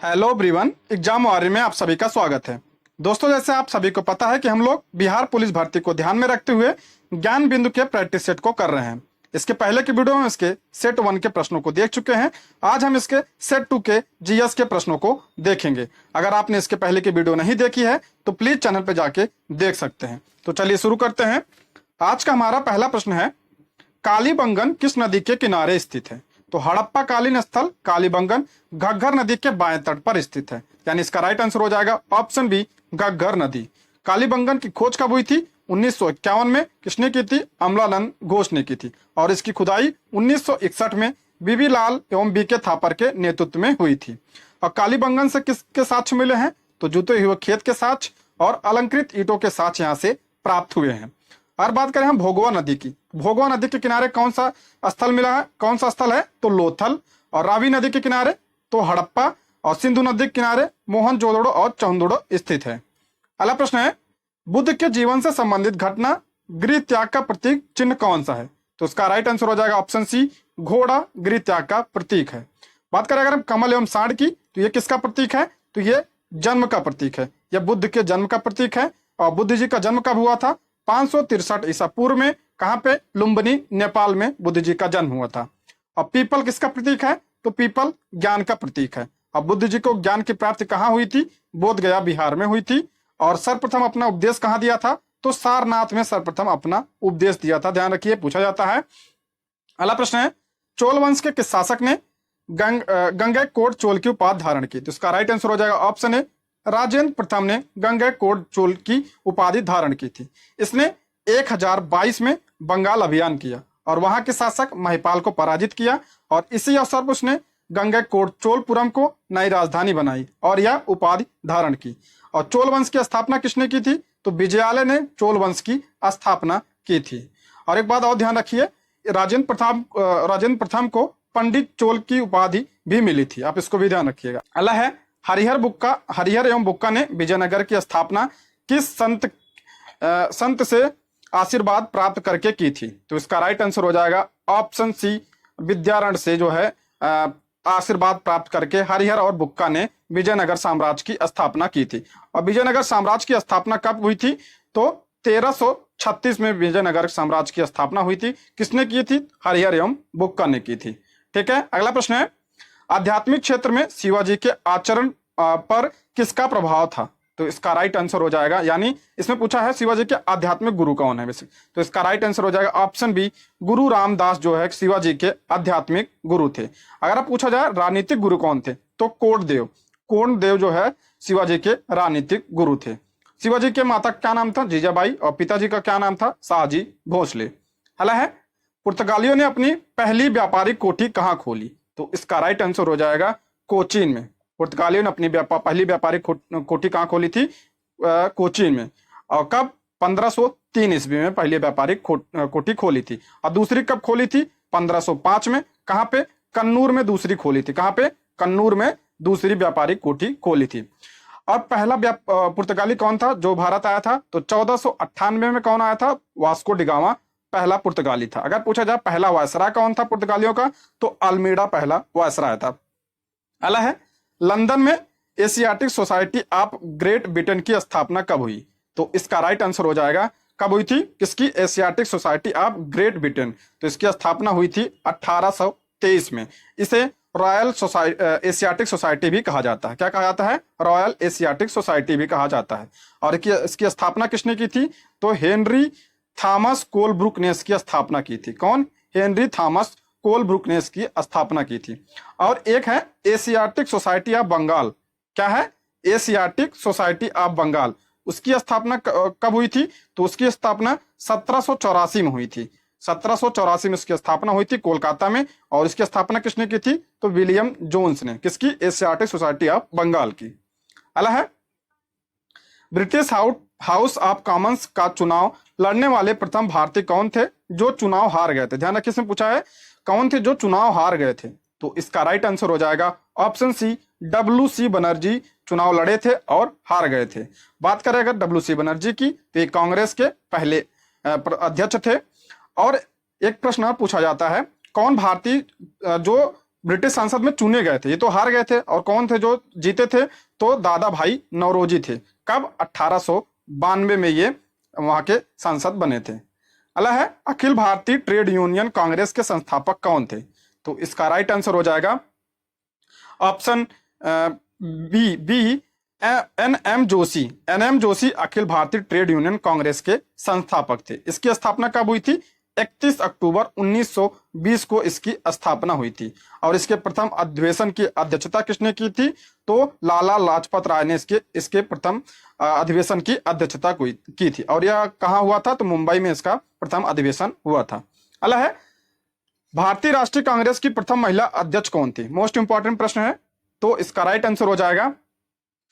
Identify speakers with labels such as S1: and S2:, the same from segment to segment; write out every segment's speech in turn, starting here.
S1: Hello everyone, exam वारी में आप सभी का स्वागत है। दोस्तों, जैसे आप सभी को पता है कि हम लोग बिहार पुलिस भर्ती को ध्यान में रखते हुए ज्ञान बिंदु के प्रैक्टिस सेट को कर रहे हैं। इसके पहले की वीडियो में इसके सेट 1 के प्रश्नों को देख चुके हैं। आज हम इसके सेट 2 के जीएस के प्रश्नों को देखेंगे। अगर आपने इसके पहले की वीडियो नहीं देखी है तो प्लीज चैनल पर जाके देख सकते हैं। तो चलिए शुरू करते हैं। आज का हमारा पहला प्रश्न है, कालीबंगन किस नदी के किनारे स्थित है? तो हड़प्पा कालीन स्थल कालीबंगन घग्गर नदी के बाएं तट पर स्थित है, यानी इसका राइट आंसर हो जाएगा ऑप्शन बी, घग्गर नदी। कालीबंगन की खोज कब हुई थी? 1951 में। किसने की थी? अमलानंद घोष ने की थी। और इसकी खुदाई 1961 में बीबी लाल एवं बीके थापर के नेतृत्व में हुई थी। और कालीबंगन से किसके साक्ष्य मिले हैं? तो जुते हुए खेत के साक्ष्य और अलंकृत ईंटों के साक्ष्य यहाँ से प्राप्त हुए हैं। और बात करें हम भोगवा नदी की। भोगवा नदी के किनारे कौन सा स्थल मिला है? कौन सा स्थल है? तो लोथल। और रावी नदी के किनारे तो हड़प्पा। और सिंधु नदी के किनारे मोहनजोदड़ो और चंदोड़ो स्थित है। अगला प्रश्न है, बुद्ध के जीवन से संबंधित घटना गृह त्याग का प्रतीक चिन्ह कौन सा है? तो उसका राइट आंसर हो जाएगा ऑप्शन सी, घोड़ा गृह त्याग का प्रतीक है। बात करें अगर हम कमल एवं सांड की, तो ये किसका प्रतीक है? तो ये जन्म का प्रतीक है। यह बुद्ध के जन्म का प्रतीक है। और बुद्ध जी का जन्म कब हुआ था? 563 ईसा पूर्व में। कहां पे? लुम्बिनी, नेपाल में बुद्ध जी का जन्म हुआ था। और पीपल किसका प्रतीक है? तो पीपल ज्ञान का प्रतीक है। और बुद्ध जी को ज्ञान की प्राप्ति कहां हुई थी? बोध गया, बिहार में हुई थी। और सर्वप्रथम अपना उपदेश कहां दिया था? तो सारनाथ में सर्वप्रथम अपना उपदेश दिया था। ध्यान रखिए, पूछा जाता है। अगला प्रश्न है, चोल वंश के किस शासक ने गंगैकोंड चोल की उपाधि धारण की? तो इसका राइट आंसर हो जाएगा ऑप्शन ए, राजेंद्र प्रथम ने गंगैकोंड चोल की उपाधि धारण की थी। इसने 1022 में बंगाल अभियान किया और वहां के शासक महिपाल को पराजित किया। और इसी अवसर पर उसने गंगैकोंड चोलपुरम को नई राजधानी बनाई और यह उपाधि धारण की। और चोल वंश की स्थापना किसने की थी? तो विजयालय ने चोल वंश की स्थापना की थी। और एक बात और ध्यान रखिए, राजेंद्र प्रथम को पंडित चोल की उपाधि भी मिली थी। आप इसको भी ध्यान रखिएगा। अगला है, हरिहर एवं बुक्का ने विजयनगर की स्थापना किस संत से आशीर्वाद प्राप्त करके की थी? तो इसका राइट आंसर हो जाएगा ऑप्शन सी, विद्यारण्य से जो है आशीर्वाद प्राप्त करके हरिहर और बुक्का ने विजयनगर साम्राज्य की स्थापना की थी। और विजयनगर साम्राज्य की स्थापना कब हुई थी? तो 1336 में विजयनगर साम्राज्य की स्थापना हुई थी। किसने की थी? हरिहर एवं बुक्का ने की थी। ठीक है। अगला प्रश्न है, आध्यात्मिक क्षेत्र में शिवाजी के आचरण पर किसका प्रभाव था? तो इसका राइट आंसर हो जाएगा, यानी इसमें पूछा है शिवाजी के आध्यात्मिक गुरु कौन है बेसिक, तो इसका राइट आंसर हो जाएगा ऑप्शन बी, गुरु रामदास जो है शिवाजी के आध्यात्मिक गुरु थे। अगर आप पूछा जाए राजनीतिक गुरु कौन थे, तो कोंडदेव जो है शिवाजी के राजनीतिक गुरु थे। शिवाजी के माता का क्या नाम था? जीजाबाई। और पिताजी का क्या नाम था? शाहजी भोसले। अगला है, पुर्तगालियों ने अपनी पहली व्यापारिक कोठी कहाँ खोली? तो इसका राइट आंसर हो जाएगा कोचीन में। पुर्तगालियों ने अपनी पहली व्यापारिक कोठी कहाँ खोली थी? कोचीन में। और कब? 1503 ईस्वी में पहली व्यापारिक कोठी खोली थी। और दूसरी कब खोली थी? 1505 में। कहाँ पे? कन्नूर में दूसरी खोली थी। कहाँ पे? कन्नूर में दूसरी व्यापारिक कोठी खोली थी। और पहला पुर्तगाली कौन था जो भारत आया था? तो 1498 में कौन आया था? वास्को डिगामा पहला पुर्तगाली था। अगर पूछा जाए पहला वायसराय कौन था पुर्तगालियों का, तो अल्मीडा पहला वायसराय था। अगला है, लंदन में Asiatic Society of great Britain की स्थापना कब हुई? तो इसका राइट आंसर हो जाएगा, कब हुई थी? किसकी? Asiatic Society of great Britain. तो इसकी स्थापना हुई थी 1823 में। इसे रॉयल एशियाटिक सोसाइटी भी कहा जाता है। क्या कहा जाता है? रॉयल एशियाटिक सोसाइटी भी कहा जाता है। और इसकी स्थापना किसने की थी? तो हेनरी थॉमस कोलब्रुक ने इसकी स्थापना की थी। कौन? हेनरी थॉमस कोलब्रुक ने इसकी स्थापना की थी। और एक है एशियाटिक सोसाइटी ऑफ बंगाल। क्या है? Asiatic Society of Bengal. उसकी स्थापना कब हुई थी? तो उसकी स्थापना 1784 में हुई थी। 1784 में इसकी स्थापना हुई थी कोलकाता में। और इसकी स्थापना किसने की थी? तो विलियम जोन्स ने। किसकी? एशियाटिक सोसाइटी ऑफ बंगाल की। अगला है, ब्रिटिश हाउस ऑफ कॉमन्स का चुनाव लड़ने वाले प्रथम भारतीय कौन थे जो चुनाव हार गए थे? ध्यान रखिए, इसमें पूछा है कौन थे जो चुनाव हार गए थे। तो इसका राइट आंसर हो जाएगा ऑप्शन सी, WC बनर्जी चुनाव लड़े थे और हार गए थे। बात करें अगर WC बनर्जी की, तो ये कांग्रेस के पहले अध्यक्ष थे। और एक प्रश्न और पूछा जाता है, कौन भारतीय जो ब्रिटिश संसद में चुने गए थे। ये तो हार गए थे, और कौन थे जो जीते थे? तो दादा भाई नौरोजी थे। कब? 1892 में ये वहां के सांसद बने थे। अगला है, अखिल भारतीय ट्रेड यूनियन कांग्रेस के संस्थापक कौन थे? तो इसका राइट आंसर हो जाएगा option B B N M Joshi. N M Joshi Akhil Bharatiya trade union Congress के संस्थापक थे। इसकी स्थापना कब हुई थी? 31 अक्टूबर 1920 को इसकी स्थापना हुई थी। और इसके प्रथम अधिवेशन की अध्यक्षता किसने की थी? तो लाला लाजपत राय ने इसके प्रथम अधिवेशन की अध्यक्षता की थी। और यह कहाँ हुआ था? तो मुंबई में इसका प्रथम अधिवेशन हुआ था। अगला है, भारतीय राष्ट्रीय कांग्रेस की प्रथम महिला अध्यक्ष कौन थी? मोस्ट इंपॉर्टेंट प्रश्न है। तो इसका राइट आंसर हो जाएगा,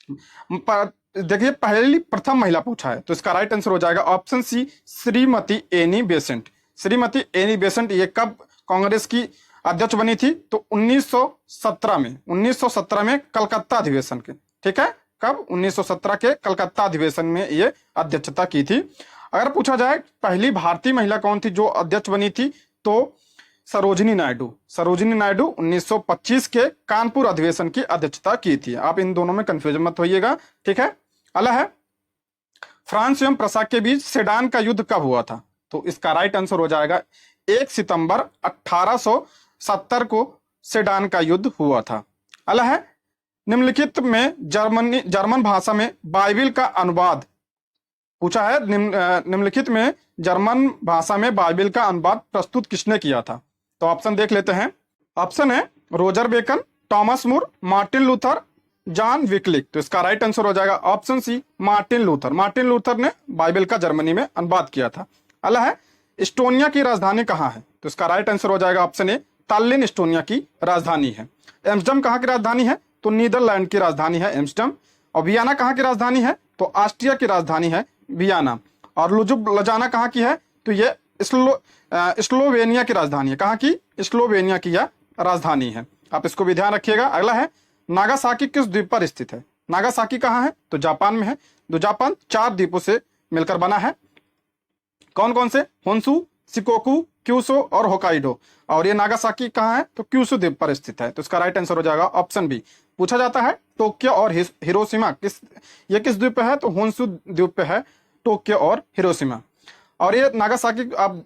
S1: देखिए पहली प्रथम महिला पूछा है, तो इसका राइट आंसर हो जाएगा option C, Shrimati Annie Besant. Shrimati Annie Besant ये कब कांग्रेस की अध्यक्ष बनी थी? तो 1917 में। 1917 में कलकत्ता अधिवेशन के, ठीक है, कब? 1917 के कलकत्ता अधिवेशन में ये अध्यक्षता की थी। अगर पूछा जाए पहली भारतीय महिला कौन थी जो अध्यक्ष बनी थी, तो सरोजिनी नायडू। सरोजिनी नायडू 1925 के कानपुर अधिवेशन की अध्यक्षता की थी। आप इन दोनों में कंफ्यूजन मत होइएगा, ठीक है। अगला है, फ्रांस एवं प्रसा के बीच सेडान का युद्ध कब हुआ था? तो इसका राइट आंसर हो जाएगा 1 सितंबर 1870 को सेडान का युद्ध हुआ था। अगला है, निम्नलिखित में जर्मन भाषा में बाइबिल का अनुवाद पूछा है। निम्नलिखित में जर्मन भाषा में बाइबिल का अनुवाद प्रस्तुत किसने किया था? तो ऑप्शन देख लेते हैं। ऑप्शन है Roger Bacon, Thomas More, Martin Luther, John Wycliffe. तो इसका राइट आंसर हो जाएगा option C, Martin Luther. Martin Luther ने बाइबिल का जर्मनी में अनुवाद किया था। अगला है, एस्टोनिया की राजधानी कहाँ है? तो इसका राइट आंसर हो जाएगा ऑप्शन ए, ताल्लिन एस्टोनिया की राजधानी है। एम्स्टर्डम कहाँ की राजधानी है? तो नीदरलैंड की राजधानी है एम्स्टर्डम। और वियना कहाँ की राजधानी है? तो ऑस्ट्रिया की राजधानी है वियना। और लुजुब्लियाना कहाँ की है? तो ये स्लोवेनिया की राजधानी है। कहाँ की? स्लोवेनिया की यह राजधानी है। आप इसको भी ध्यान रखिएगा। अगला है, नागासाकी किस द्वीप पर स्थित है? नागासाकी कहाँ है? तो जापान में है। तो जापान 4 द्वीपों से मिलकर बना है। कौन कौन से? होन्शु, शिकोकू, क्यूशो और होकाइडो। और ये नागासाकी कहाँ है? तो क्यूशो द्वीप पर स्थित है। तो इसका राइट आंसर हो जाएगा ऑप्शन बी। पूछा जाता है टोक्यो और हिरोशिमा किस द्वीप पे है? तो होन्शु द्वीप पे है टोक्यो और हिरोशिमा। और ये नागासाकी, आप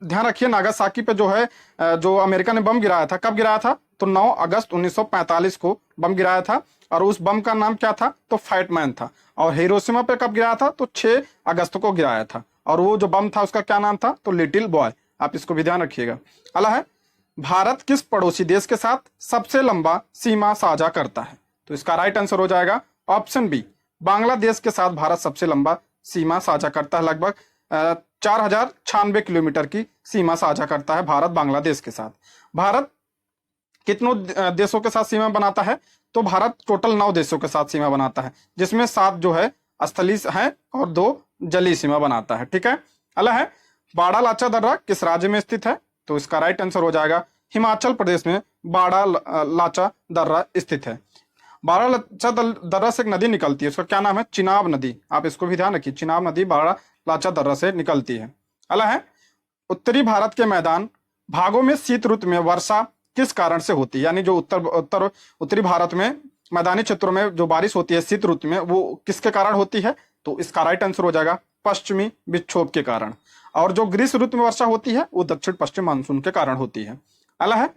S1: ध्यान रखिए, नागासाकी पे जो है जो अमेरिका ने बम गिराया था, कब गिराया था? तो 9 अगस्त 1945 को बम गिराया था। और उस बम का नाम क्या था? तो फैटमैन था। और हिरोशिमा पे कब गिराया था? तो 6 अगस्त को गिराया था। और वो जो बम था उसका क्या नाम था? तो लिटिल बॉय। आप इसको भी ध्यान रखिएगा। अगला है, भारत किस पड़ोसी देश के साथ सबसे लंबा सीमा साझा करता है? तो इसका राइट आंसर हो जाएगा ऑप्शन बी, बांग्लादेश के साथ भारत सबसे लंबा सीमा साझा करता है। लगभग 4096 किलोमीटर की सीमा साझा करता है भारत बांग्लादेश के साथ। भारत कितनों देशों के साथ सीमा बनाता है? तो भारत टोटल 9 देशों के साथ सीमा बनाता है, जिसमें 7 जो है स्थलीय है और 2 जलीय सीमा बनाता है, ठीक है। अगला है, बाड़ा लाचा दर्रा किस राज्य में स्थित है? तो इसका राइट आंसर हो जाएगा हिमाचल प्रदेश में बाड़ा लाचा दर्रा स्थित है। बाड़ा लाचा दर्रा से एक नदी निकलती है, उसका क्या नाम है? चिनाब नदी। आप इसको भी ध्यान रखिए, चिनाब नदी बाड़ा लाचा दर्रा से निकलती है। अगला है, उत्तरी भारत के मैदान भागों में शीत ऋतु में वर्षा किस कारण से होती है? यानी जो उत्तरी भारत में मैदानी क्षेत्रों में जो बारिश होती है शीत ऋतु में, वो किसके कारण होती है? तो इसका राइट आंसर हो जाएगा पश्चिमी विक्षोभ के कारण। और जो ग्रीष्म ऋतु में वर्षा होती है वो दक्षिण पश्चिम मानसून के कारण होती है। अगला है,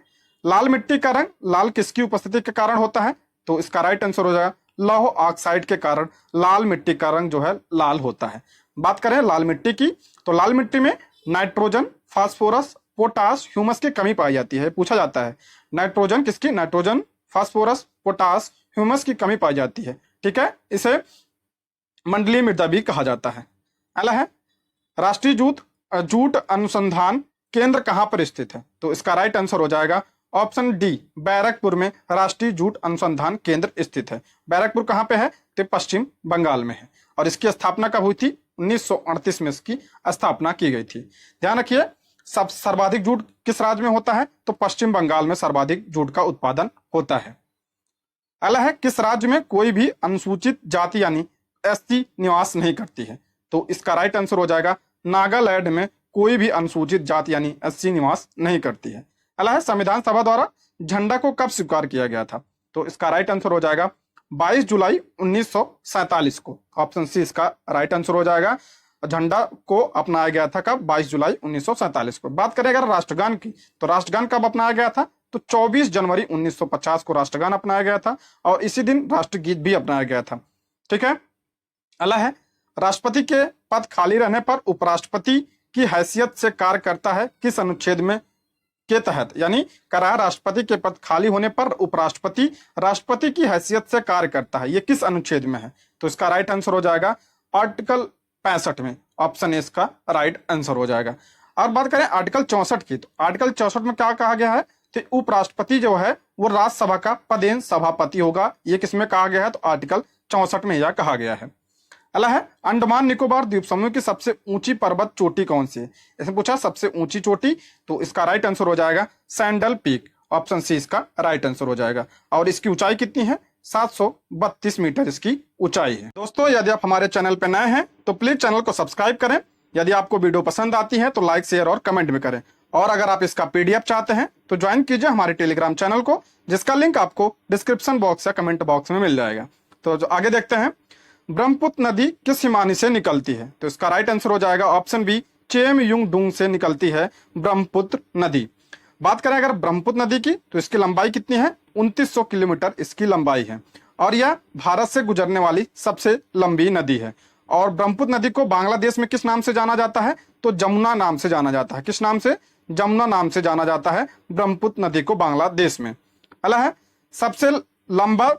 S1: लाल मिट्टी का रंग लाल किसकी उपस्थिति के कारण होता है? तो इसका राइट आंसर हो जाएगा लौह ऑक्साइड के कारण लाल मिट्टी का रंग जो है लाल होता है। बात करें लाल मिट्टी की, तो लाल मिट्टी में नाइट्रोजन, फास्फोरस, पोटास, ह्यूमस की कमी पाई जाती है। पूछा जाता है नाइट्रोजन किसकी? नाइट्रोजन, फास्फोरस, पोटास, ह्यूमस की कमी पाई जाती है, ठीक है। इसे मंडलीय मृदा भी कहा जाता है। अगला है, राष्ट्रीय जूट अनुसंधान केंद्र कहां पर स्थित है? तो इसका राइट आंसर हो जाएगा ऑप्शन डी, बैरकपुर में राष्ट्रीय जूट अनुसंधान केंद्र स्थित है। बैरकपुर कहां पे है? तो पश्चिम बंगाल में है। और इसकी स्थापना कब हुई थी? 1938 में इसकी स्थापना की गई थी। ध्यान रखिए, सब सर्वाधिक जूट किस राज्य में होता है? तो पश्चिम बंगाल में सर्वाधिक जूट का उत्पादन होता है। अगला है, किस राज्य में कोई भी अनुसूचित जाति यानी एसटी निवास नहीं करती है? तो इसका राइट आंसर हो जाएगा नागालैंड में कोई भी अनुसूचित जाति यानी एससी निवास नहीं करती है। अगला है संविधान सभा द्वारा झंडा को कब स्वीकार किया गया था? तो इसका राइट आंसर हो जाएगा 22 जुलाई 1947 को। ऑप्शन सी इसका राइट आंसर हो जाएगा। झंडा को अपनाया गया था कब? 22 जुलाई 1947 को। बात करें अगर राष्ट्रगान की, तो राष्ट्रगान कब अपनाया गया था? तो 24 जनवरी 1950 को राष्ट्रगान अपनाया गया था और इसी दिन राष्ट्रगीत भी अपनाया गया था। ठीक है। अगला है राष्ट्रपति के पद खाली रहने पर उपराष्ट्रपति की हैसियत से कार्य करता है किस अनुच्छेद में के तहत? यानी करा राष्ट्रपति के पद खाली होने पर उपराष्ट्रपति राष्ट्रपति की हैसियत से कार्य करता है, ये किस अनुच्छेद में है? तो इसका राइट आंसर हो जाएगा आर्टिकल 65 में। ऑप्शन ए इसका राइट आंसर हो जाएगा। और बात करें आर्टिकल 64 की, तो आर्टिकल 64 में क्या कहा गया है? तो उपराष्ट्रपति जो है वो राज्यसभा का पदेन सभापति होगा। ये किसमें कहा गया है? तो आर्टिकल 64 में यह कहा गया है। अगला है अंडमान निकोबार द्वीप समूह की सबसे ऊंची पर्वत चोटी कौन सी है? इसमें पूछा सबसे ऊंची चोटी, तो इसका राइट आंसर हो जाएगा सैंडल पीक। ऑप्शन सी इसका राइट आंसर हो जाएगा। और इसकी ऊंचाई कितनी है? 732 मीटर इसकी ऊंचाई है। दोस्तों यदि आप हमारे चैनल पर नए हैं तो प्लीज चैनल को सब्सक्राइब करें। यदि आपको वीडियो पसंद आती है तो लाइक शेयर और कमेंट में करें। और अगर आप इसका पीडीएफ चाहते हैं तो ज्वाइन कीजिए हमारे टेलीग्राम चैनल को, जिसका लिंक आपको डिस्क्रिप्शन बॉक्स या कमेंट बॉक्स में मिल जाएगा। तो आगे देखते हैं, ब्रह्मपुत्र नदी किस हिमानी से निकलती है? तो इसका राइट आंसर हो जाएगा ऑप्शन बी, चेम युंग डूंग से निकलती है ब्रह्मपुत्र नदी। बात करें अगर ब्रह्मपुत्र नदी की, तो इसकी लंबाई कितनी है? 2900 किलोमीटर इसकी लंबाई है और यह भारत से गुजरने वाली सबसे लंबी नदी है। और ब्रह्मपुत्र नदी को बांग्लादेश में किस नाम से जाना जाता है? तो जमुना नाम से जाना जाता है। किस नाम से? जमुना नाम से जाना जाता है ब्रह्मपुत्र नदी को बांग्लादेश में। अगला है सबसे लंबा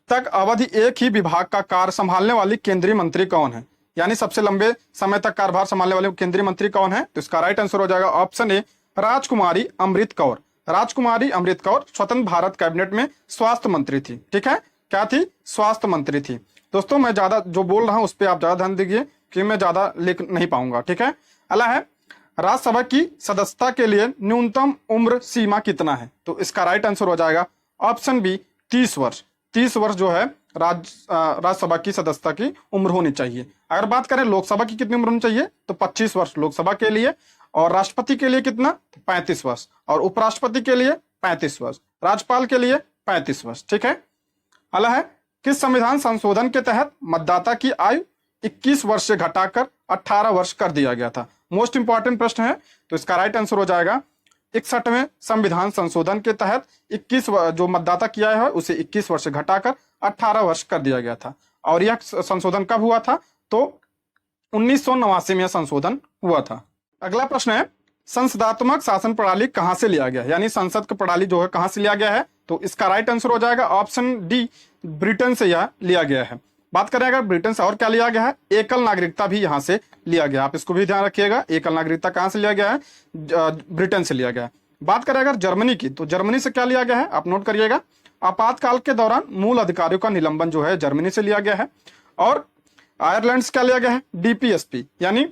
S1: तक अवधि एक ही विभाग का कार्य संभालने वाली केंद्रीय मंत्री कौन है? यानी सबसे लंबे समय तक कार्यभार संभालने वाले केंद्रीय मंत्री कौन है? तो इसका राइट आंसर हो जाएगा ऑप्शन ए, राजकुमारी अमृत कौर। राजकुमारी अमृत कौर स्वतंत्र भारत कैबिनेट में स्वास्थ्य मंत्री थी। ठीक है, क्या थी? स्वास्थ्य मंत्री थी। दोस्तों मैं ज्यादा जो बोल रहा हूं उस पर आप ज्यादा ध्यान दीजिए कि मैं ज्यादा लिख नहीं पाऊंगा। ठीक है। अगला है राज्यसभा की सदस्यता के लिए न्यूनतम उम्र सीमा कितना है? तो इसका राइट आंसर हो जाएगा ऑप्शन बी, 30 वर्ष। 30 वर्ष जो है राज्यसभा की सदस्यता की उम्र होनी चाहिए। अगर बात करें लोकसभा की कितनी उम्र होनी चाहिए, तो 25 वर्ष लोकसभा के लिए, और राष्ट्रपति के लिए कितना? 35 वर्ष, और उपराष्ट्रपति के लिए 35 वर्ष, राज्यपाल के लिए 35 वर्ष। ठीक है। अगला है किस संविधान संशोधन के तहत मतदाता की आयु 21 वर्ष से घटाकर 18 वर्ष कर दिया गया था? मोस्ट इंपॉर्टेंट प्रश्न है। तो इसका राइट आंसर हो जाएगा 61वें संविधान संशोधन के तहत 21 जो मतदाता की आयु है उसे 21 वर्ष से घटाकर 18 वर्ष कर दिया गया था। और यह संशोधन कब हुआ था? तो 1989 में संशोधन हुआ था। अगला प्रश्न है संसदात्मक शासन प्रणाली कहां से लिया गया? यानी संसद की प्रणाली जो है कहां से लिया गया है? तो इसका राइट आंसर हो जाएगा ऑप्शन डी, ब्रिटेन से यह लिया गया है। बात करें अगर ब्रिटेन से और क्या लिया गया है, एकल नागरिकता भी यहां से लिया गया। आप इसको भी ध्यान रखिएगा, एकल नागरिकता कहां से लिया गया है? ब्रिटेन से लिया गया है। बात करें अगर जर्मनी की, तो जर्मनी से क्या लिया गया है? आप नोट करिएगा, आपातकाल के दौरान मूल अधिकारियों का निलंबन जो है जर्मनी से लिया गया है। और आयरलैंड से क्या लिया गया है? डीपीएसपी यानी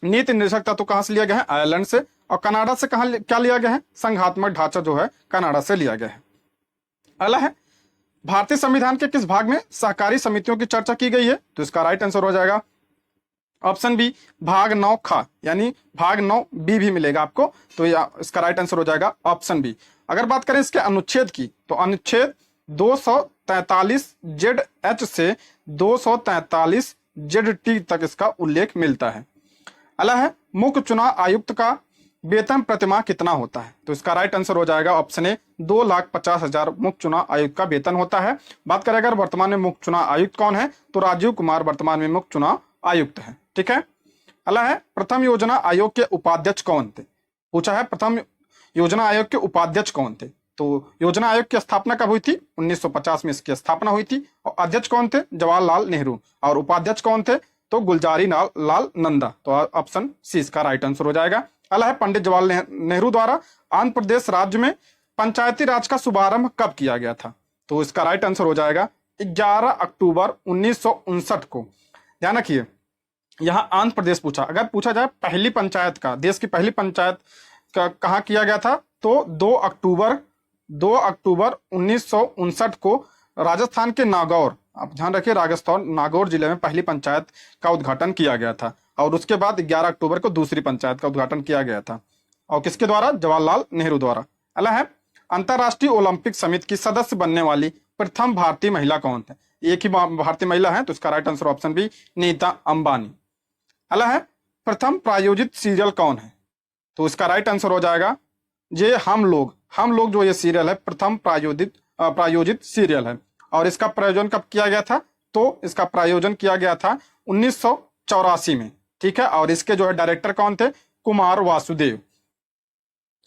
S1: नीति निर्देशक तत्व कहां से लिया गया है? आयरलैंड से। और कनाडा से कहां क्या लिया गया है? संघात्मक ढांचा जो है कनाडा से लिया गया है। अगला है भारतीय संविधान के किस भाग में सहकारी समितियों की चर्चा की गई है? तो इसका राइट आंसर हो जाएगा ऑप्शन बी, भाग 9 खा, यानी भाग 9 बी भी मिलेगा आपको। तो इसका राइट आंसर हो जाएगा ऑप्शन बी। अगर बात करें इसके अनुच्छेद की, तो अनुच्छेद 243 जेड एच से 243 जेड टी तक इसका उल्लेख मिलता है। अगला है मुख्य चुनाव आयुक्त का वेतन प्रतिमाह कितना होता है? तो इसका राइट आंसर हो जाएगा ऑप्शन ए, 2,50,000 मुख्य चुनाव आयुक्त का वेतन होता है। बात करें अगर वर्तमान में मुख्य चुनाव आयुक्त कौन है, तो राजीव कुमार वर्तमान में मुख्य चुनाव आयुक्त है। ठीक है। अगला है प्रथम योजना आयोग के उपाध्यक्ष कौन थे? पूछा है प्रथम योजना आयोग के उपाध्यक्ष कौन थे? तो योजना आयोग की स्थापना कब हुई थी? 1950 में इसकी स्थापना हुई थी। और अध्यक्ष कौन थे? जवाहरलाल नेहरू। और उपाध्यक्ष कौन थे? तो गुलजारी लाल नंदा। तो ऑप्शन सी इसका राइट आंसर हो जाएगा। अगला है पंडित जवाहरलाल नेहरू द्वारा आंध्र प्रदेश राज्य में पंचायती राज का शुभारंभ कब किया गया था? तो इसका राइट आंसर हो जाएगा 11 अक्टूबर 1959 को। ध्यान रखिए, यहां आंध्र प्रदेश पूछा। अगर पूछा जाए पहली पंचायत का, देश की पहली पंचायत का कहां किया गया था, तो 2 अक्टूबर 1959 को राजस्थान के नागौर, आप ध्यान रखिए, राजस्थान नागौर जिले में पहली पंचायत का उद्घाटन किया गया था। और उसके बाद 11 अक्टूबर को दूसरी पंचायत का उद्घाटन किया गया था। और किसके द्वारा? जवाहरलाल नेहरू द्वारा। अगला है अंतरराष्ट्रीय ओलंपिक समिति की सदस्य बनने वाली प्रथम भारतीय महिला कौन है? एक ही भारतीय महिला है, तो इसका right answer option B Nita Ambani. अगला है प्रथम प्रायोजित सीरियल कौन है? तो इसका राइट आंसर हो जाएगा ये हम लोग जो ये सीरियल है प्रथम प्रायोजित सीरियल है। और इसका प्रायोजन कब किया गया था? तो इसका प्रायोजन किया गया था 1984 में, ठीक है। और इसके जो है डायरेक्टर कौन थे? कुमार वासुदेव।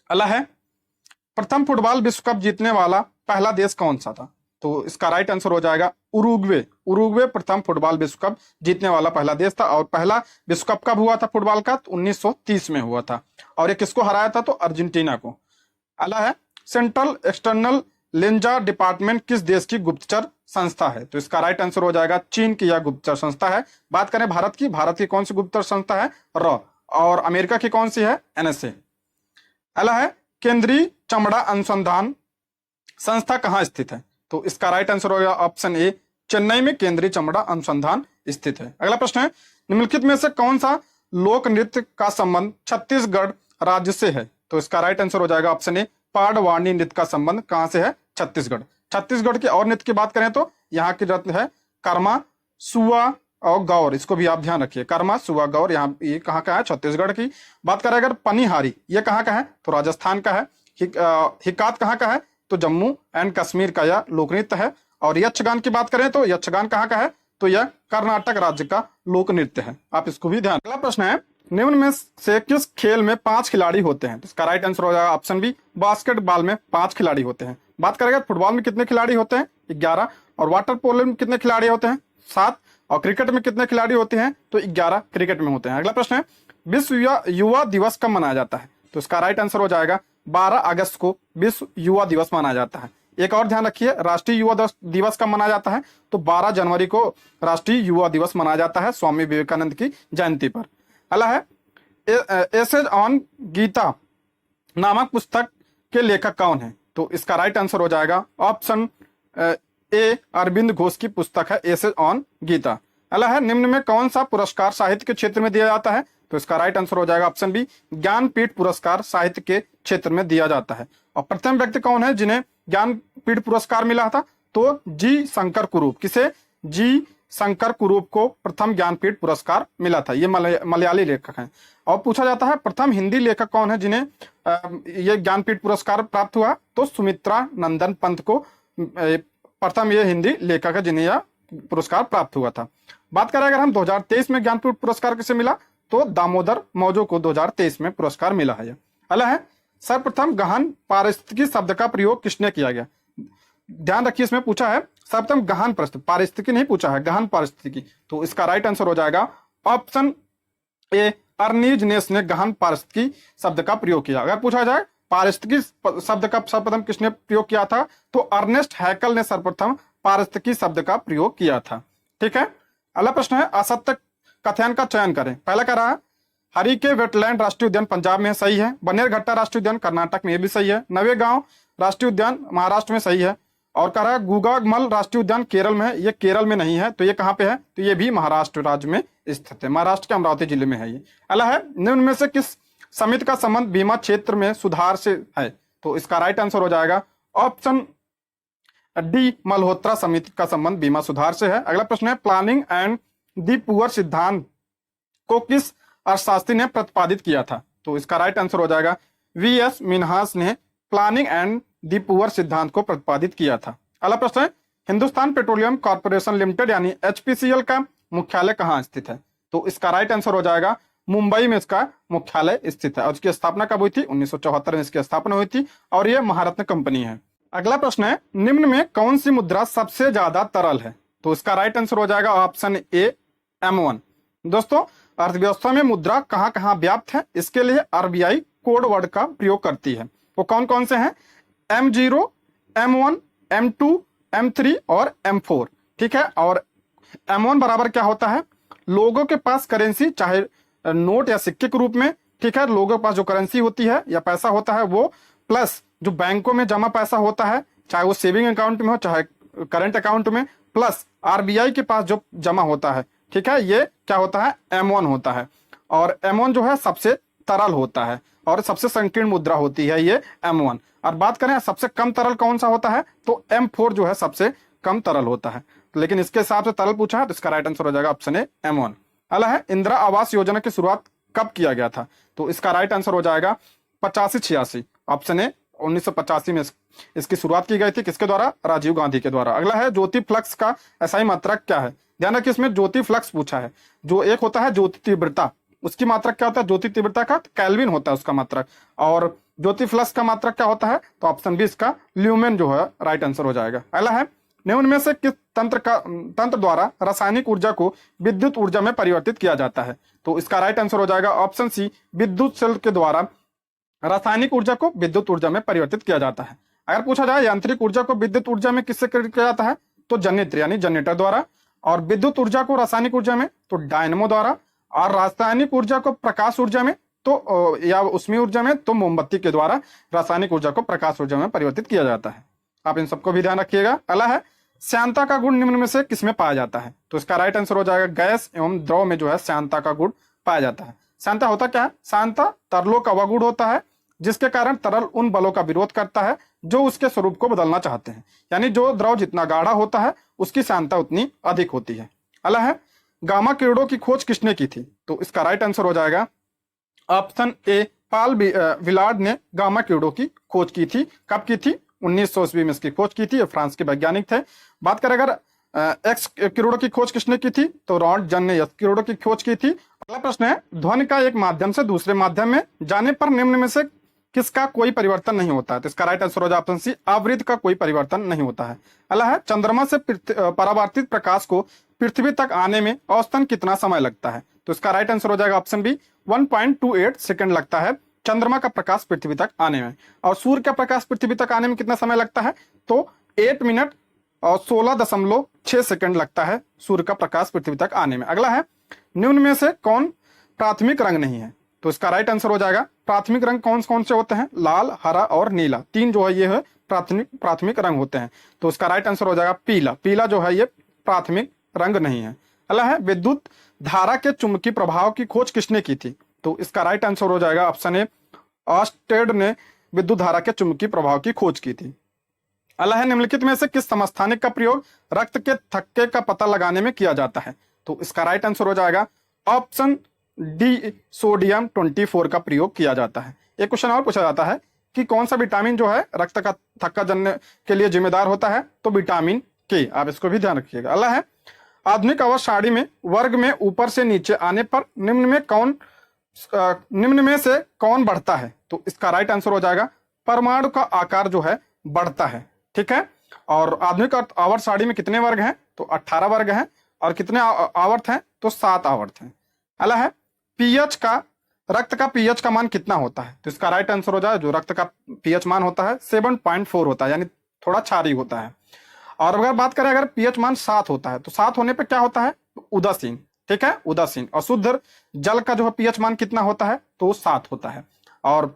S1: अगला है प्रथम फुटबॉल विश्व कप जीतने वाला पहला देश कौन सा था? तो इसका राइट आंसर हो जाएगा उरुग्वे प्रथम फुटबॉल विश्व कप जीतने वाला पहला देश था। और पहला विश्व कप कब हुआ था फुटबॉल का? तो 1930 में हुआ था। और ये किसको हराया था? तो अर्जेंटीना को। अगला है सेंट्रल एक्सटर्नल लेंजा डिपार्टमेंट किस देश की गुप्तचर संस्था है? तो इसका राइट आंसर हो जाएगा चीन की यह गुप्तचर संस्था है। बात करें भारत की कौन सी गुप्तचर संस्था है? रॉ। और अमेरिका की कौन सी है? एनएसए। अगला है केंद्रीय चमड़ा अनुसंधान संस्था कहाँ स्थित है? तो इसका राइट आंसर होगा ऑप्शन ए चेन्नई में केंद्रीय चमड़ा अनुसंधान स्थित है। अगला प्रश्न है निम्नलिखित में से कौन सा लोक नृत्य का संबंध छत्तीसगढ़ राज्य से है? तो इसका राइट आंसर हो जाएगा ऑप्शन ए पाडवानी नृत्य का संबंध कहां से है? छत्तीसगढ़ की। और नृत्य की बात करें तो यहाँ की नृत्य है कर्मा, सुआ और गौर। इसको भी आप ध्यान रखिए, कर्मा, सुआ, गौर। यहाँ ये कहाँ का है? छत्तीसगढ़ की। बात करें अगर पनिहारी, ये कहाँ का है? तो राजस्थान का है। हिकात कहाँ का है? तो जम्मू एंड कश्मीर का यह लोक नृत्य है। और यक्षगान की बात करें तो यक्षगान कहाँ का है? तो यह कर्नाटक राज्य का लोक नृत्य है। आप इसको भी ध्यान। अगला प्रश्न है निम्न में से किस खेल में 5 खिलाड़ी होते हैं? तो इसका राइट आंसर हो जाएगा ऑप्शन बी बास्केटबॉल में 5 खिलाड़ी होते हैं। बात करेंगे फुटबॉल में कितने खिलाड़ी होते हैं? 11। और वाटर पोलो में कितने खिलाड़ी होते हैं? 7। और क्रिकेट में कितने खिलाड़ी होते हैं? तो 11 क्रिकेट में होते हैं। अगला प्रश्न है विश्व युवा दिवस कब मनाया जाता है? तो इसका राइट आंसर हो जाएगा 12 अगस्त को विश्व युवा दिवस मनाया जाता है। एक और ध्यान रखिए, राष्ट्रीय युवा दिवस कब मनाया जाता है? तो 12 जनवरी को राष्ट्रीय युवा दिवस मनाया जाता है स्वामी विवेकानंद की जयंती पर। अगला है एसेज ऑन गीता नामक पुस्तक के लेखक कौन है? तो इसका राइट आंसर हो जाएगा ऑप्शन ए अरविंद घोष की पुस्तक है एसेज ऑन गीता। अगला है निम्न में कौन सा पुरस्कार साहित्य के क्षेत्र में दिया जाता है? तो इसका राइट आंसर हो जाएगा ऑप्शन बी ज्ञानपीठ पुरस्कार साहित्य के क्षेत्र में दिया जाता है। और प्रथम व्यक्ति कौन है जिन्हें ज्ञानपीठ पुरस्कार मिला था? तो जी शंकर कुरूप। किसे? जी शंकर कुरूप को प्रथम ज्ञानपीठ पुरस्कार मिला था। ये मलयाली लेखक हैं। और पूछा जाता है प्रथम हिंदी लेखक कौन है जिन्हें ये ज्ञानपीठ पुरस्कार प्राप्त हुआ? तो सुमित्रा नंदन पंत को प्रथम ये हिंदी लेखक है जिन्हें यह पुरस्कार प्राप्त हुआ था। बात करें अगर हम 2023 में ज्ञानपीठ पुरस्कार किसे मिला? तो दामोदर मौजो को 2023 में पुरस्कार मिला है। अगला है सर्वप्रथम गहन पारिस्थितिकी शब्द का प्रयोग किसने किया गया? ध्यान रखिए, इसमें पूछा है सर्वप्रथम गहन पारिस्थितिकी नहीं पूछा है, गहन पारिस्थितिकी। तो इसका राइट आंसर हो जाएगा ऑप्शन ए अर्नीज नेस ने गहन पारिस्थितिकी शब्द का प्रयोग किया। अगर पूछा जाए पारिस्थितिकी शब्द का सर्वप्रथम किसने प्रयोग किया था? तो अर्नेस्ट हैकल ने सर्वप्रथम पारिस्थितिकी शब्द का प्रयोग किया था। ठीक है। अगला प्रश्न है असत्य कथन का चयन करें। पहला कह रहा है हरिके वेटलैंड राष्ट्रीय उद्यान पंजाब में सही है, बनेरघट्टा राष्ट्रीय उद्यान कर्नाटक में, ये भी सही है, नवेगांव राष्ट्रीय उद्यान महाराष्ट्र में सही है। और कह रहा है गुगामल राष्ट्रीय उद्यान केरल में है, ये केरल में नहीं है, तो ये कहाँ पे है? तो ये भी महाराष्ट्र राज्य में स्थित है, महाराष्ट्र के अमरावती जिले में है ये। अगला है निम्न में से किस समिति का संबंध बीमा क्षेत्र में सुधार से है? तो इसका राइट आंसर हो जाएगा ऑप्शन डी मल्होत्रा समिति का संबंध बीमा सुधार से है। अगला प्रश्न है प्लानिंग एंड दी पुअर सिद्धांत को किस अर्थशास्त्री ने प्रतिपादित किया था? तो इसका राइट आंसर हो जाएगा वीएस मिन्हास ने प्लानिंग एंड दी पुअर सिद्धांत को प्रतिपादित किया था। अगला प्रश्न है हिंदुस्तान पेट्रोलियम कॉर्पोरेशन लिमिटेड यानी एचपीसीएल का मुख्यालय कहाँ स्थित है? तो इसका राइट आंसर हो जाएगा मुंबई में इसका मुख्यालय स्थित है। और इसकी स्थापना कब हुई थी? 1974 में इसकी स्थापना हुई थी और यह महारत्न कंपनी है। अगला प्रश्न है निम्न में कौन सी मुद्रा सबसे ज्यादा तरल है? तो इसका राइट आंसर हो जाएगा ऑप्शन ए M1। दोस्तों अर्थव्यवस्था में मुद्रा कहां कहां व्याप्त है, इसके लिए आरबीआई कोड वर्ड का प्रयोग करती है। वो कौन कौन से हैं? M0, M1, M2, M3 और M4। ठीक है। और M1 बराबर क्या होता है? लोगों के पास करेंसी, चाहे नोट या सिक्के के रूप में, ठीक है, लोगों के पास जो करेंसी होती है या पैसा होता है वो, प्लस जो बैंकों में जमा पैसा होता है, चाहे वो सेविंग अकाउंट में हो चाहे करंट अकाउंट में, प्लस आरबीआई के पास जो जमा होता है, ठीक है, ये क्या होता है? M1 होता है। और M1 जो है सबसे तरल होता है और सबसे संकीर्ण मुद्रा होती है ये M1। और बात करें सबसे कम तरल कौन सा होता है, तो M4 जो है सबसे कम तरल होता है। लेकिन इसके हिसाब से तरल पूछा है तो इसका राइट आंसर हो जाएगा ऑप्शन ए M1। अगला है इंदिरा आवास योजना की शुरुआत कब किया गया था, तो इसका राइट आंसर हो जाएगा 85-86, ऑप्शन ए 1985 में इसकी शुरुआत की गई थी। किसके द्वारा, राजीव गांधी के द्वारा। अगला है ज्योति फ्लक्स का SI मात्रक क्या है, ध्यान रखिए इसमें ज्योति फ्लक्स पूछा है। जो एक होता है ज्योति तीव्रता, उसकी मात्रक क्या होता है, ज्योति तीव्रता का केल्विन होता है उसका मात्रक, और ज्योति फ्लक्स का मात्रक क्या होता है, तो ऑप्शन बी इसका ल्यूमेन जो है राइट आंसर हो जाएगा। अगला है निम्न में से किस तंत्र द्वारा रासायनिक ऊर्जा को विद्युत ऊर्जा में परिवर्तित किया जाता है, तो इसका राइट आंसर हो जाएगा ऑप्शन सी, विद्युत शेल के द्वारा रासायनिक ऊर्जा को विद्युत ऊर्जा में परिवर्तित किया जाता है। अगर पूछा जाए यांत्रिक ऊर्जा को विद्युत ऊर्जा में किससे किया जाता है, तो जनरेटर यानी जनरेटर द्वारा, और विद्युत ऊर्जा को रासायनिक ऊर्जा में तो डायनमो द्वारा, और रासायनिक ऊर्जा को प्रकाश ऊर्जा में तो या उष्मीय ऊर्जा में तो मोमबत्ती के द्वारा रासायनिक ऊर्जा को प्रकाश ऊर्जा में परिवर्तित किया जाता है। आप इन सबको भी ध्यान रखिएगा। अगला है श्यानता का गुण निम्न में से किसमें पाया जाता है, तो इसका राइट आंसर हो जाएगा गैस एवं द्रव में जो है श्यानता का गुण पाया जाता है। श्यानता होता क्या है, श्यानता तरलों का वह गुण होता है जिसके कारण तरल उन बलों का विरोध करता है जो उसके स्वरूप को बदलना चाहते हैं, यानी जो द्रव जितना गाढ़ा होता है उसकी श्यानता उतनी अधिक होती है। अगला है गामा किरणों की खोज किसने की थी, तो इसका राइट आंसर हो जाएगा ऑप्शन ए, पाल विलार्ड ने गामा किरणों की खोज की थी। कब की थी, 1900 ईस्वी में इसकी खोज की थी। ये फ्रांस के वैज्ञानिक थे। बात करें अगर एक्स किरणों की खोज किसने की थी, तो रॉन्टजन ने एक्स किरणों की खोज की थी। अगला प्रश्न है ध्वनि का एक माध्यम से दूसरे माध्यम में जाने पर निम्न में से किसका कोई परिवर्तन नहीं होता है, तो इसका राइट आंसर हो जाएगा ऑप्शन सी, आवृत्त का कोई परिवर्तन नहीं होता है। अगला है चंद्रमा से परावर्तित प्रकाश को पृथ्वी तक आने में औसतन कितना समय लगता है, तो इसका राइट आंसर हो जाएगा ऑप्शन बी, 1.28 सेकंड लगता है चंद्रमा का प्रकाश पृथ्वी तक आने में। और सूर्य का प्रकाश पृथ्वी तक आने में कितना समय लगता है, तो 8 मिनट और 16.6 सेकंड लगता है सूर्य का प्रकाश पृथ्वी तक आने में। अगला है निम्न में से कौन प्राथमिक रंग नहीं है, तो इसका राइट आंसर हो जाएगा प्राथमिक रंग कौन कौन से होते हैं, लाल, हरा और नीला, तीन जो है ये है प्राथमिक रंग होते हैं, तो इसका राइट आंसर हो जाएगा पीला। पीला जो है ये प्राथमिक रंग नहीं है। अगला है विद्युत धारा के चुंबकीय प्रभाव की खोज किसने की थी, तो इसका राइट आंसर हो जाएगा ऑप्शन ए, ऑर्स्टेड ने विद्युत धारा के चुंबकीय प्रभाव की खोज की थी। अगला है निम्नलिखित में से किस समस्थानिक का प्रयोग रक्त के थक्के का पता लगाने में किया जाता है, तो इसका राइट आंसर हो जाएगा ऑप्शन डी, सोडियम 24 का प्रयोग किया जाता है। एक क्वेश्चन और पूछा जाता है कि कौन सा विटामिन जो है रक्त का थक्का जनने के लिए जिम्मेदार होता है, तो विटामिन के, आप इसको भी ध्यान रखिएगा। अगला है आधुनिक अवस्था सारणी में वर्ग में ऊपर से नीचे आने पर निम्न में से कौन बढ़ता है, तो इसका राइट आंसर हो जाएगा परमाणु का आकार जो है बढ़ता है। ठीक है, और आधुनिक आवर्त सारणी में कितने वर्ग हैं, तो 18 वर्ग हैं, और कितने आवर्त हैं, तो 7 आवर्त हैं। अगला है पीएच का, रक्त का पीएच का मान कितना होता है, तो इसका राइट आंसर हो जाए जो रक्त का पीएच मान होता है 7.4 होता है, यानी थोड़ा क्षारीय होता है। और अगर बात करें अगर पीएच मान 7 होता है तो 7 होने पे क्या होता है, तो उदासीन। ठीक है, उदासीन। और शुद्ध जल का जो है पीएच मान कितना होता है, तो 7 होता है। और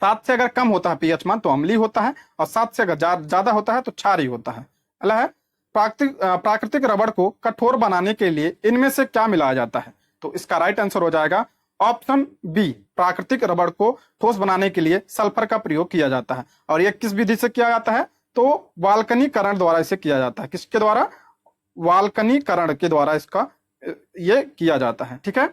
S1: 7 से अगर कम होता है पीएच मान तो अम्लीय होता है, और 7 से अगर ज्यादा होता है तो क्षारीय होता है। अगला है प्राकृतिक रबड़ को कठोर बनाने के लिए इनमें से क्या मिलाया जाता है, तो इसका राइट आंसर हो जाएगा ऑप्शन बी, प्राकृतिक रबड़ को ठोस बनाने के लिए सल्फर का प्रयोग किया जाता है। और यह किस विधि से किया जाता है, तो वाल्कनीकरण द्वारा इसे किया जाता है। किसके द्वारा, वाल्कनीकरण के द्वारा इसका ये किया जाता है। ठीक है,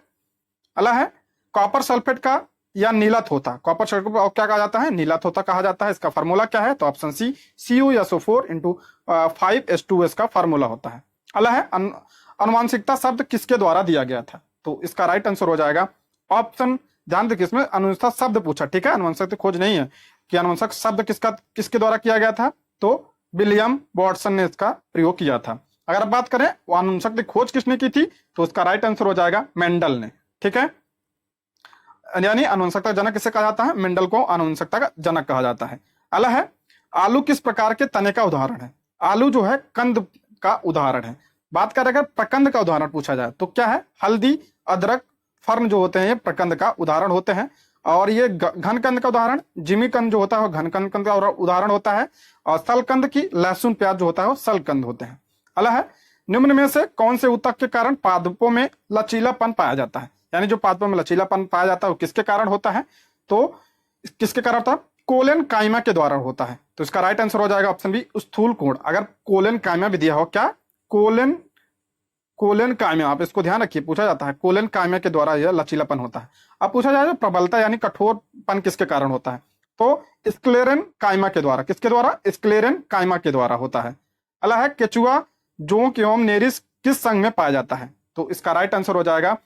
S1: अगला है कॉपर सल्फेट का या नीलथोथा, कॉपर सल्फेट को क्या कहा जाता है, नीलथोथा कहा जाता है। इसका फार्मूला क्या है, तो ऑप्शन सी, CuSO4 × 5H2S का फार्मूला होता है। अगला है अनुवांशिकता शब्द किसके द्वारा दिया गया था, तो इसका राइट आंसर हो जाएगा ऑप्शन, ध्यान देखिए इसमें अनुवंशिकता शब्द पूछा। ठीक है, अनुवंशिक खोज नहीं है कि अनुवंशक शब्द किसके द्वारा किया गया था, तो विलियम वाटसन ने इसका प्रयोग किया था। अगर बात करें अनुवंशक खोज किसने की थी, तो उसका राइट आंसर हो जाएगा मेंडल ने। ठीक है, यानी अनुवंशिकता जनक किसे कहा जाता है, मेंडल को अनुवंशिकता का जनक कहा जाता है। अगला है आलू किस प्रकार के तने का उदाहरण है, आलू जो है कंद का उदाहरण है। बात करें अगर प्रकंद का उदाहरण पूछा जाए तो क्या है, हल्दी, अदरक, फर्न जो होते हैं ये प्रकंद का उदाहरण होते हैं। और ये घनकंद का उदाहरण जिमीकंद जो होता है वो घनकंद का उदाहरण होता है। और सलकंद की लहसुन प्याज जो होता है वो सलकंद होते हैं। अगला है निम्न में से कौन से ऊतक के कारण पादपों में लचीलापन पाया जाता है, यानी जो पादपों में लचीलापन पाया जाता है वो किसके कारण होता है? तो किसके कारण होता है? कोलेन काइमा के द्वारा होता है। तो इसका राइट आंसर हो जाएगा ऑप्शन बी, स्थूल कोण। अगर कोलेन काइमा भी दिया हो, क्या कोलेन काइमा, आप इसको ध्यान रखिए, पूछा जाता है कोलेन काइमा के द्वारा यह लचीलापन होता है। अब पूछा जाएगा प्रबलता यानी कठोरपन किसके कारण होता है? तो स्क्लेरन काइमा के द्वारा। किसके द्वारा? स्क्लेरन काइमा के द्वारा होता है। अगला है केचुआ जोंक एवं नेरिस किस संघ में पाया जाता है? तो इसका राइट आंसर हो जाएगा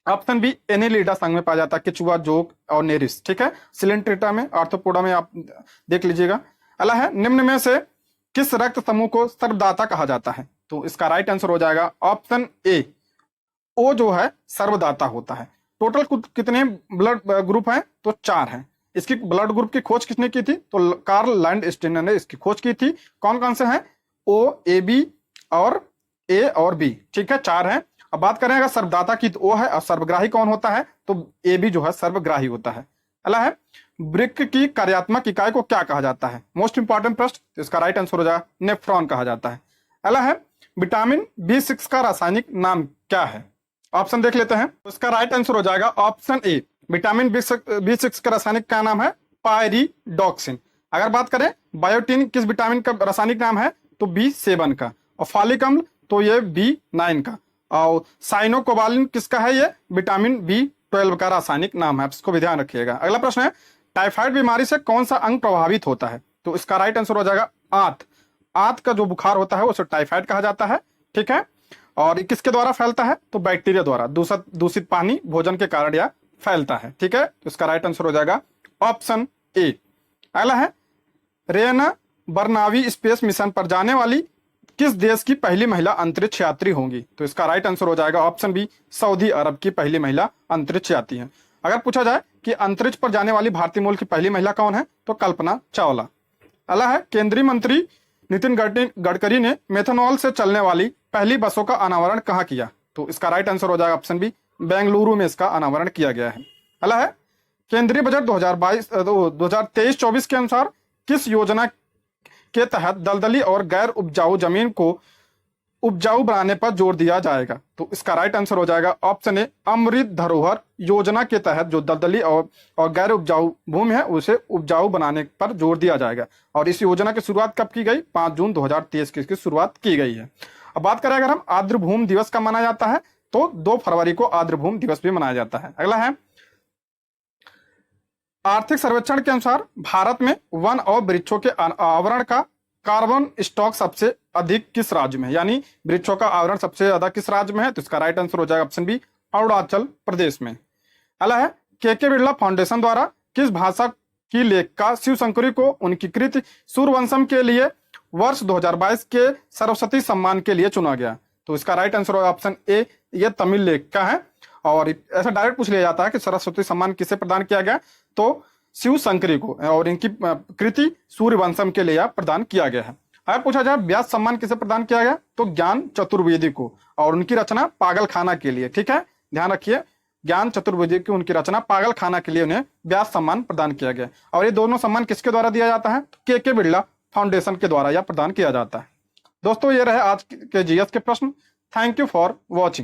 S1: ऑप्शन बी, एनेलिडा संघ में पाया जाता है केचुआ, जोंक और नेरिस। ठीक है, सिलेंट्रेटा में, आर्थ्रोपोडा में आप देख लीजिएगा। अगला है निम्न में से किस रक्त समूह को सर्वदाता कहा जाता है? तो इसका राइट आंसर हो जाएगा ऑप्शन ए, ओ जो है सर्वदाता होता है। टोटल कितने ब्लड ग्रुप हैं? तो 4 हैं। इसकी ब्लड ग्रुप की खोज किसने की थी? तो कार्ल लैंडस्टीनर ने इसकी खोज की थी। कौन कौन से हैं? ओ, ए, बी और ए और बी। ठीक है, 4 हैं। अब बात करें अगर सर्वदाता की, तो ओ है, और सर्वग्राही कौन होता है? तो ए बी जो है सर्वग्राही होता है। अगला है वृक्क की कार्यात्मक इकाई को क्या कहा जाता है? मोस्ट इंपॉर्टेंट प्रश्न। तो इसका राइट आंसर हो जाएगा नेफ्रॉन कहा जाता है। अगला है विटामिन B6 का रासायनिक नाम क्या है? ऑप्शन देख लेते हैं। तो इसका राइट आंसर हो जाएगा ऑप्शन ए, विटामिन B6 का रासायनिक क्या नाम है? पायरिडॉक्सिन। अगर बात करें बायोटिन किस विटामिन का रासायनिक नाम है? तो B7 का। और फॉलिक अम्ल तो ये B9 का। और साइनोकोबालिन किसका है? ये विटामिन B12 का रासायनिक नाम है। इसको भी ध्यान रखिएगा। अगला प्रश्न है टाइफाइड बीमारी से कौन सा अंग प्रभावित होता है? तो इसका राइट आंसर हो जाएगा आंत। आंत का जो बुखार होता है उसे टाइफाइड कहा जाता है। ठीक है, और किसके द्वारा फैलता है? तो बैक्टीरिया द्वारा, दूषित पानी भोजन के कारण यह फैलता है। ठीक है, तो इसका राइट आंसर हो जाएगा ऑप्शन ए। अगला है रेना बर्नावी स्पेस मिशन पर जाने वाली किस देश की पहली महिला अंतरिक्ष यात्री होंगी? तो इसका राइट आंसर हो जाएगा ऑप्शन बी, सऊदी अरब की पहली महिला अंतरिक्ष यात्री है। अगर पूछा जाए कि अंतरिक्ष पर जाने वाली भारतीय मूल की पहली महिला कौन है? तो कल्पना चावला। अगला है केंद्रीय मंत्री नितिन गडकरी ने मेथनॉल से चलने वाली पहली बसों का अनावरण कहाँ किया? तो इसका राइट आंसर हो जाएगा ऑप्शन बी, बेंगलुरु में इसका अनावरण किया गया है। अगला है केंद्रीय बजट 2023-24 के अनुसार किस योजना के तहत दलदली और गैर उपजाऊ जमीन को उपजाऊ बनाने पर जोर दिया जाएगा? तो इसका राइट आंसर हो जाएगा ऑप्शन ए, अमृत धरोहर योजना के तहत जो दलदली और गैर उपजाऊ भूमि है उसे उपजाऊ बनाने पर जोर दिया जाएगा। और इस योजना की शुरुआत कब की गई? 5 जून 2023 की इसकी शुरुआत की गई है। अब बात करें अगर हम आर्द्र भूमि दिवस का मनाया जाता है, तो 2 फरवरी को आर्द्र भूमि दिवस भी मनाया जाता है। अगला है आर्थिक सर्वेक्षण के अनुसार भारत में वन और वृक्षों के आवरण का कार्बन स्टॉक सबसे अधिक किस राज्य में है? यानी वृक्षों का आवरण सबसे ज्यादा किस राज्य में है? तो इसका राइट आंसर हो जाएगा ऑप्शन बी, अरुणाचल प्रदेश में। अगला है के बिरला फाउंडेशन द्वारा किस भाषा की लेखिका शिव शंकरी को उनकी कृति सूर्यवंशम के लिए वर्ष 2022 के सरस्वती सम्मान के लिए चुना गया? तो इसका राइट आंसर होगा ऑप्शन ए, ये तमिल लेखिका है। और ऐसा डायरेक्ट पूछ लिया जाता है कि सरस्वती सम्मान किसे प्रदान किया गया? तो शिव शंकरी को, और इनकी कृति सूर्यवंशम के लिए प्रदान किया गया है। अगर पूछा जाए व्यास सम्मान किसे प्रदान किया गया? तो ज्ञान चतुर्वेदी को, और उनकी रचना पागलखाना के लिए। ठीक है, ध्यान रखिए, ज्ञान चतुर्वेदी की उनकी रचना पागलखाना के लिए उन्हें व्यास सम्मान प्रदान किया गया। और ये दोनों सम्मान किसके द्वारा दिया जाता है? तो के बिरला फाउंडेशन के द्वारा यह प्रदान किया जाता है। दोस्तों, ये रहे आज के जीएस के प्रश्न। Thank you for watching.